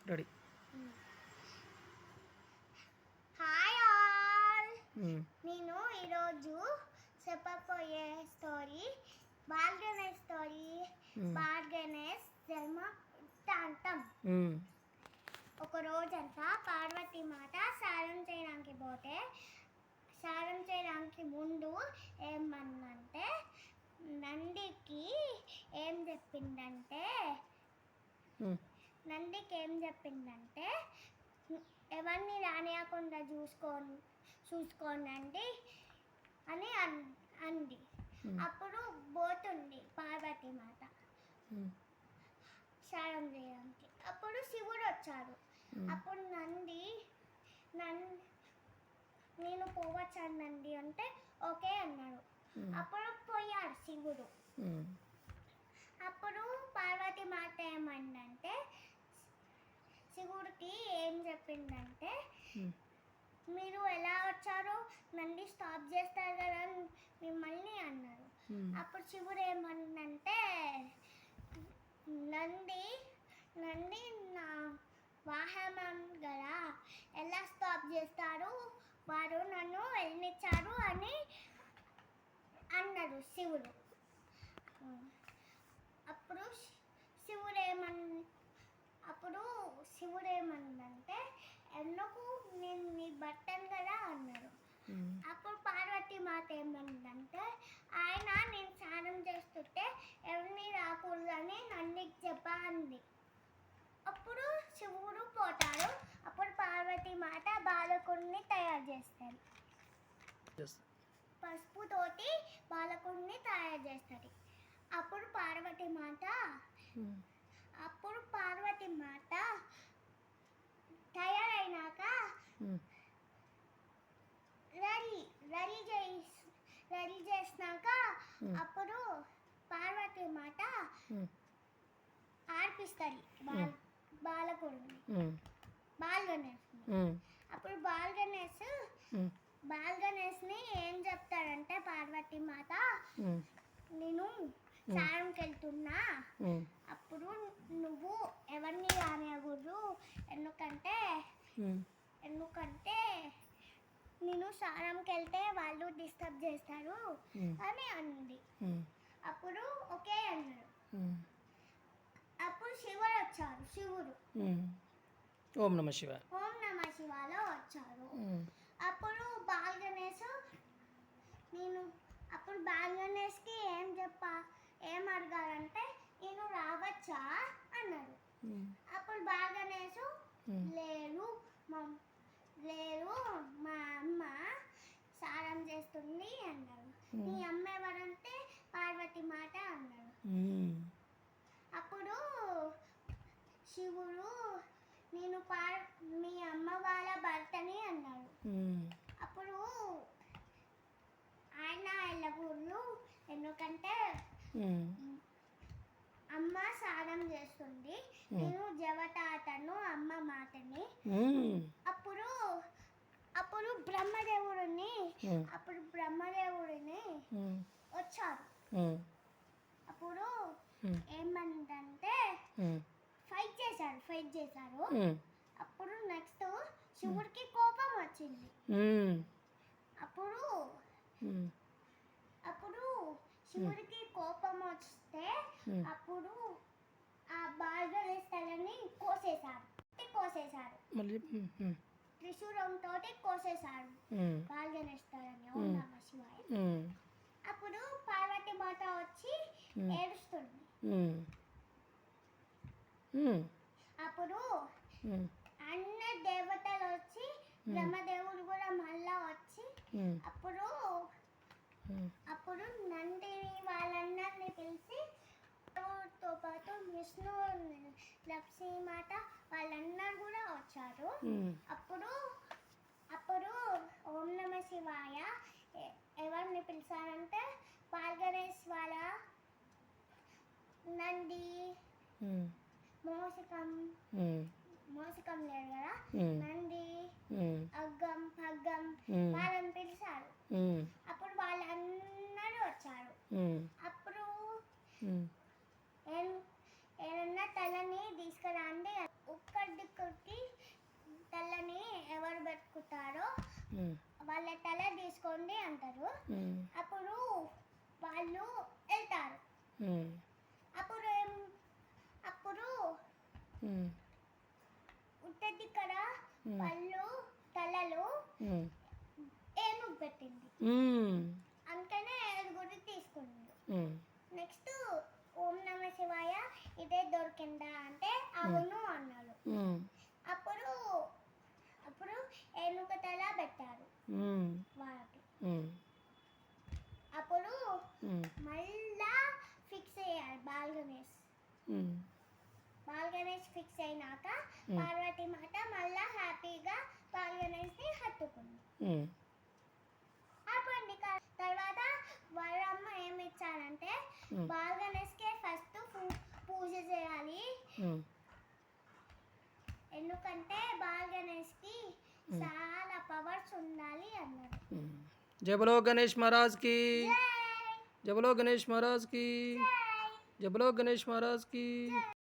Ready. Hi all. నేను ఈరోజు చెప్పబోయే story ball Ganesh story. Ball Ganesh జన్మ వృత్తాంతం. ఒక రోజంతా పార్వతీ మాత స్నానం చేయడానికి పోతే స్నానం చేయడానికి ముందు ఏమన్నంటే నందికి ఏం చెప్పిందంటే ఎవరిని రానియకుండా చూసుకోనండి అని అంది. అప్పుడు పోతుంది పార్వతీ మాత స్నానం చేయడానికి. అప్పుడు శివుడు వచ్చాడు. అప్పుడు నేను పోవచ్చానండి అంటే ఓకే అన్నాడు. అప్పుడు పోయాడు శివుడు. అప్పుడు పార్వతీ మాత ఏమందంటే శివుడికి ఏం చెప్పిందంటే మీరు ఎలా వచ్చారో నంది స్టాప్ చేస్తారు కదా మిమ్మల్ని అన్నారు. అప్పుడు శివుడు ఏమన్నంటే నంది నా వాహనం కదా ఎలా స్టాప్ చేస్తారు, వారు నన్ను వెళ్ళనిచ్చారు అని అన్నాడు శివుడు. అప్పుడు శివుడు ఏమన్నంటే ఎందుకు నేను నీ భర్తను కదా అన్నాడు. అప్పుడు పార్వతీ మాత ఏమన్నంటే ఆయన నేను స్నానం చేస్తుంటే ఎవరిని రాకూడదని నందికి చెప్పా అంది. అప్పుడు శివుడు పోతాడు. అప్పుడు పార్వతీ మాత బాలకుడిని తయారు చేస్తారు. పసుపుతోటి బాలకుడిని తయారు చేస్తుంది. అప్పుడు పార్వతీ మాత తయారైనాక రెడీ చేసినాక అప్పుడు పార్వతీ మాత ఆర్పిస్తుంది బాలకుడిని బాల్ గణేష్ని. అప్పుడు బాల్ గణేష్ని ఏం చెప్తాడంటే పార్వతీ మాత నేను స్నానంకి వెళ్తున్నా, అప్పుడు నువ్వు ఎవరిని రానియకూడదు ఎందుకంటే నేను స్నానంకి వెళ్తే వాళ్ళు డిస్టర్బ్ చేస్తారు అని అంది. అప్పుడు ఓకే అన్నాడు. అప్పుడు శివుడు వచ్చాడు. ఓం నమ శివాలో వచ్చారు. అప్పుడు బాల్ గణేష్కి ఏం అడగాలంటే నేను రావచ్చా అన్నాడు. అప్పుడు బాల్ గణేష్ లేదు మా అమ్మ స్నానం చేస్తుంది అన్నాడు. నీ అమ్మ ఎవరంటే పార్వతీ మాత అన్నాడు. అప్పుడు శివుడు నేను మీ అమ్మ వాళ్ళ భర్తని అన్నాడు. అప్పుడు ఆయన వెళ్ళకూడదు ఎందుకంటే అమ్మ స్నానం చేస్తుంది, నేను జవతాతను అమ్మ మాటని. అప్పుడు బ్రహ్మదేవుడిని వచ్చారు. అప్పుడు ఏమందంటే ఫైట్ చేశారు. అప్పుడు నెక్స్ట్ శివుడికి కోపం వచ్చింది. అప్పుడు శివుడికి కోపం వస్తే అప్పుడు ఆ బాల్ గణేష్ తలని కోసేశారు. త్రిశూలంతో కోసేశారు బాల్ గణేష్ తలని. ఓం నమః శివాయ. అప్పుడు పార్వతీ మాత వచ్చి ఏడుస్తుంది. అప్పుడు అన్న దేవతలు వచ్చి బ్రహ్మదేవుడు కూడా మళ్ళా వచ్చి అప్పుడు నందిని వాళ్ళందరినీ పిలిచి తో పాటు విష్ణు లక్ష్మీమాత వాళ్ళందరూ కూడా వచ్చారు. అప్పుడు ఓం నమ శివాయ ఎవరిని పిలిచారంటే బాల్ గణేష్ వాళ్ళ నంది మోసకం లేడు కదా నంది అగ్గం పగ్గం వాళ్ళని పిలిచారు. అప్పుడు వాళ్ళందరూ వచ్చారు. అప్పుడు ఏదన్నా తలని అడుగుతారో ఉమ్, వాళ్ళ తల తీసుకోండి అంటారు. ఉమ్, అప్పుడు వాళ్ళు వెళ్తారు. ఉమ్, అప్పుడు ఉమ్, ఉంటుంది కదా వాళ్ళు తలలు ఉమ్, ఏనుగు పెట్టింది. ఉమ్, అందుకనే ఏనుగుని తీసుకుంది. ఉమ్, నెక్స్ట్ ఓం నమ శివాయ ఇదే దొరికిందా అంటే అవును అన్నాడు. ఉమ్, అప్పుడు అప్పుడు ఏనుగు తల పెట్టారు ఉమ్, వాళ్ళకి. ఉమ్, అప్పుడు ఉమ్, మళ్ళా ఫిక్స్ అయ్యారు బాల్గణేష్. ఉమ్, బాల్గణేష్ ఫిక్స్ అయినాక Hmm. పార్వతి మాత మళ్ళా హ్యాపీగా బాల్గణేష్ని హత్తుకుంది. ఉమ్, అప్పుడు తర్వాత వాళ్ళమ్మ ఏమి ఇచ్చారంటే Hmm. బాల్గణేష్కే ఫస్ట్ పూజ చేయాలి, ఉమ్, ఎందుకంటే బాల్గణేష్కి చాలా పవర్స్ ఉండాలి అన్నారు. ఉమ్. జై బలో గణేష్ మహారాజ్ की జై जय बोलो गणेश महाराज की జై जय बोलो गणेश महाराज की జై